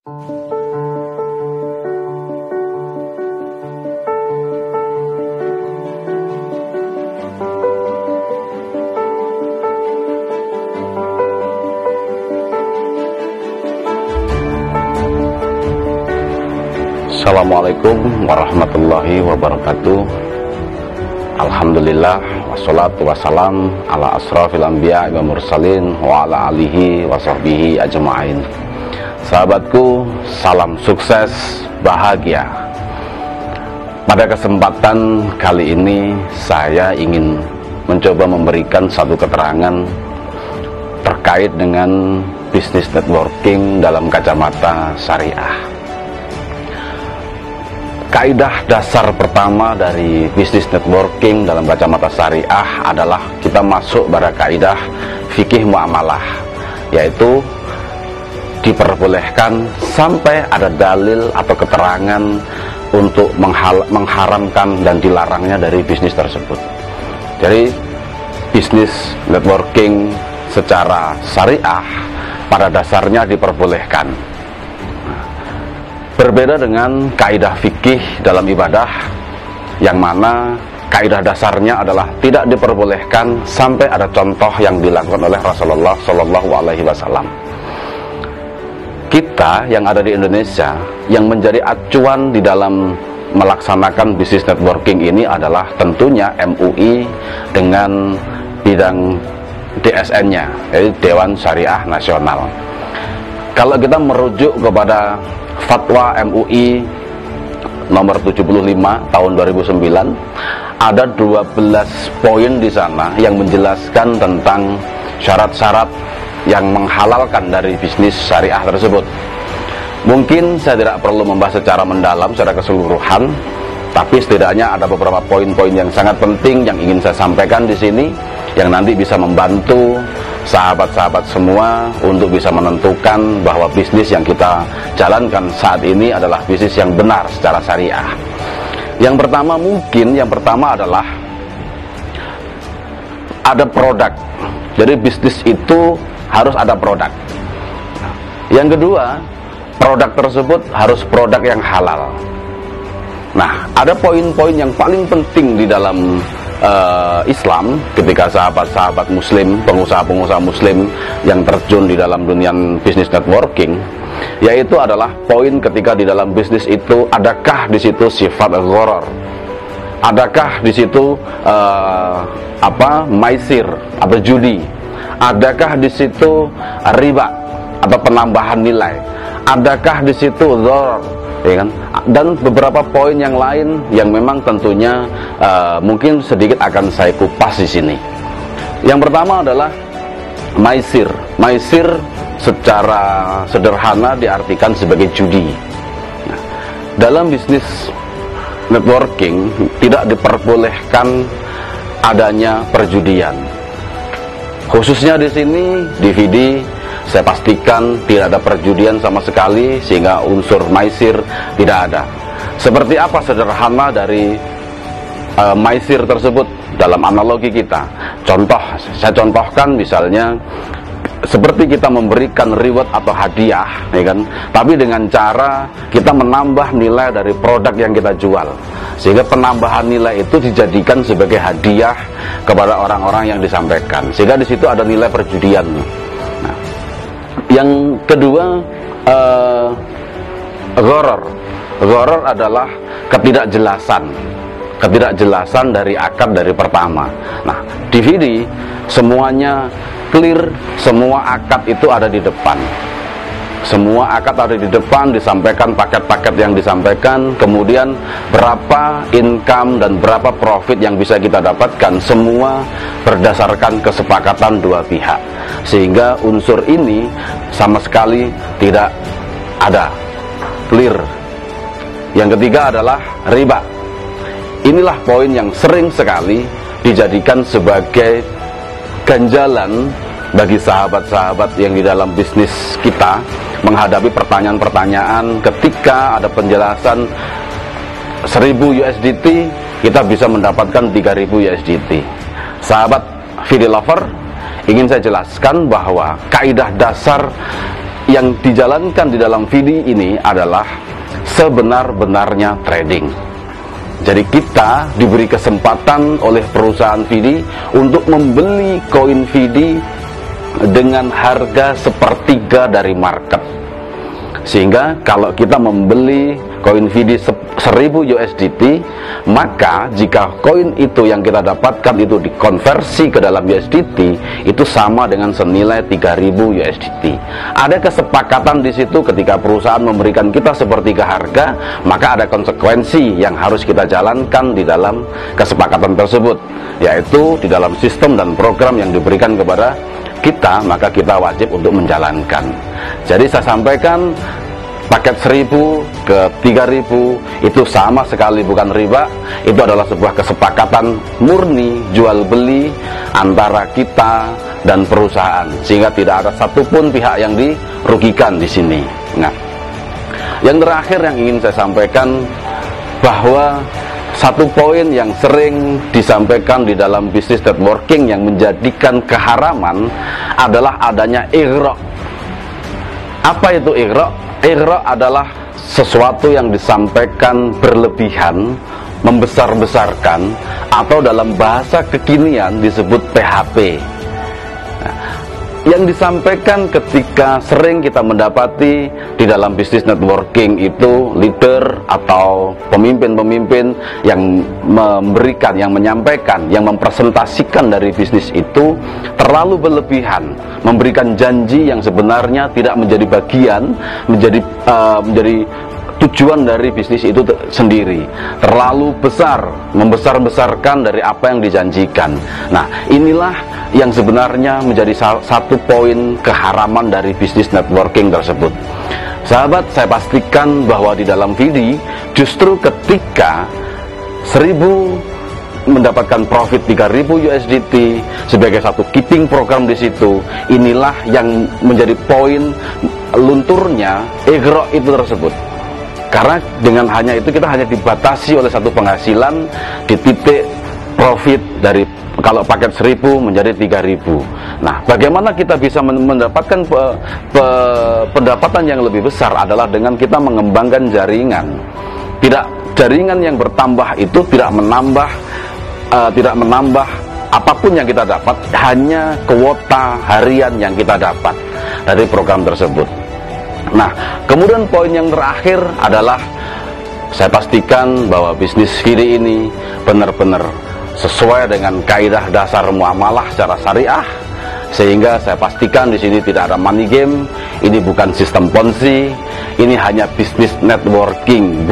Assalamualaikum warahmatullahi wabarakatuh. Alhamdulillah, wassalatu wassalam ala asrafil anbiya wa mursalin wa ala alihi wa sahbihi ajma'in. Sahabatku, salam sukses, bahagia. Pada kesempatan kali ini saya ingin mencoba memberikan satu keterangan terkait dengan bisnis networking dalam kacamata syariah. Kaidah dasar pertama dari bisnis networking dalam kacamata syariah adalah kita masuk pada kaidah fikih muamalah, yaitu diperbolehkan sampai ada dalil atau keterangan untuk mengharamkan dan dilarangnya dari bisnis tersebut. Jadi bisnis networking secara syariah pada dasarnya diperbolehkan. Berbeda dengan kaidah fikih dalam ibadah, yang mana kaidah dasarnya adalah tidak diperbolehkan sampai ada contoh yang dilakukan oleh Rasulullah Shallallahu Alaihi Wasallam. Kita yang ada di Indonesia yang menjadi acuan di dalam melaksanakan bisnis networking ini adalah tentunya MUI dengan bidang DSN-nya, yaitu Dewan Syariah Nasional. Kalau kita merujuk kepada Fatwa MUI nomor 75 tahun 2009, ada 12 poin di sana yang menjelaskan tentang syarat-syarat yang menghalalkan dari bisnis syariah tersebut. Mungkin saya tidak perlu membahas secara mendalam, secara keseluruhan, tapi setidaknya ada beberapa poin-poin yang sangat penting yang ingin saya sampaikan di sini, yang nanti bisa membantu sahabat-sahabat semua untuk bisa menentukan bahwa bisnis yang kita jalankan saat ini adalah bisnis yang benar secara syariah. Yang pertama adalah ada produk. Jadi bisnis itu harus ada produk. Yang kedua, produk tersebut harus produk yang halal. Nah, ada poin-poin yang paling penting di dalam Islam ketika sahabat-sahabat muslim, pengusaha-pengusaha muslim yang terjun di dalam dunia bisnis networking, yaitu adalah poin ketika di dalam bisnis itu adakah di situ sifat gharar, adakah di situ maisir atau judi, adakah di situ riba atau penambahan nilai, adakah di situ dharar, ya kan? Dan beberapa poin yang lain yang memang tentunya mungkin sedikit akan saya kupas di sini. Yang pertama adalah maisir. Maisir secara sederhana diartikan sebagai judi. Nah, dalam bisnis networking tidak diperbolehkan adanya perjudian. Khususnya di sini DVD, saya pastikan tidak ada perjudian sama sekali, sehingga unsur maisir tidak ada. Seperti apa sederhana dari maisir tersebut dalam analogi kita? Saya contohkan misalnya seperti kita memberikan reward atau hadiah, ya kan? Tapi dengan cara kita menambah nilai dari produk yang kita jual, sehingga penambahan nilai itu dijadikan sebagai hadiah kepada orang-orang yang disampaikan, sehingga di situ ada nilai perjudian. Nah, yang kedua, gharar. Gharar adalah ketidakjelasan dari akad dari pertama. Nah, DVD semuanya clear, semua akad itu ada di depan. Semua akad ada di depan, disampaikan paket-paket yang disampaikan, kemudian berapa income dan berapa profit yang bisa kita dapatkan, semua berdasarkan kesepakatan dua pihak, sehingga unsur ini sama sekali tidak ada, clear. Yang ketiga adalah riba. Inilah poin yang sering sekali dijadikan sebagai ganjalan bagi sahabat-sahabat yang di dalam bisnis kita menghadapi pertanyaan-pertanyaan. Ketika ada penjelasan 1000 USDT, kita bisa mendapatkan 3000 USDT. Sahabat video lover, ingin saya jelaskan bahwa kaidah dasar yang dijalankan di dalam VD ini adalah sebenar-benarnya trading. Jadi kita diberi kesempatan oleh perusahaan VD untuk membeli koin VD dengan harga sepertiga dari market. Sehingga kalau kita membeli koin VD 1000 USDT, maka jika koin itu yang kita dapatkan itu dikonversi ke dalam USDT, itu sama dengan senilai 3000 USDT. Ada kesepakatan di situ ketika perusahaan memberikan kita sepertiga harga, maka ada konsekuensi yang harus kita jalankan di dalam kesepakatan tersebut, yaitu di dalam sistem dan program yang diberikan kepada kita, maka kita wajib untuk menjalankan. Jadi saya sampaikan, paket 1000 ke 3000 itu sama sekali bukan riba. Itu adalah sebuah kesepakatan murni jual beli antara kita dan perusahaan, sehingga tidak ada satupun pihak yang dirugikan di sini. Nah, yang terakhir yang ingin saya sampaikan, bahwa satu poin yang sering disampaikan di dalam bisnis networking yang menjadikan keharaman adalah adanya ighra. Apa itu ighra? Ighra adalah sesuatu yang disampaikan berlebihan, membesar-besarkan, atau dalam bahasa kekinian disebut PHP. Nah, yang disampaikan ketika sering kita mendapati di dalam bisnis networking itu leader atau pemimpin-pemimpin yang memberikan, yang menyampaikan, yang mempresentasikan dari bisnis itu terlalu berlebihan, memberikan janji yang sebenarnya tidak menjadi bagian, menjadi tujuan dari bisnis itu sendiri, terlalu besar, membesar-besarkan dari apa yang dijanjikan. Nah, inilah yang sebenarnya menjadi satu poin keharaman dari bisnis networking tersebut. Sahabat, saya pastikan bahwa di dalam VD, justru ketika 1000 mendapatkan profit 3000 USDT sebagai satu keeping program di situ, inilah yang menjadi poin lunturnya ighra itu tersebut. Karena dengan hanya itu kita hanya dibatasi oleh satu penghasilan di titik profit dari kalau paket 1000 menjadi 3000. Nah, bagaimana kita bisa mendapatkan pendapatan yang lebih besar adalah dengan kita mengembangkan jaringan. Tidak, jaringan yang bertambah itu tidak menambah apapun yang kita dapat, hanya kuota harian yang kita dapat dari program tersebut. Nah, kemudian poin yang terakhir adalah saya pastikan bahwa bisnis VD ini benar-benar sesuai dengan kaidah dasar muamalah secara syariah, sehingga saya pastikan di sini tidak ada money game, ini bukan sistem ponzi, ini hanya bisnis networking.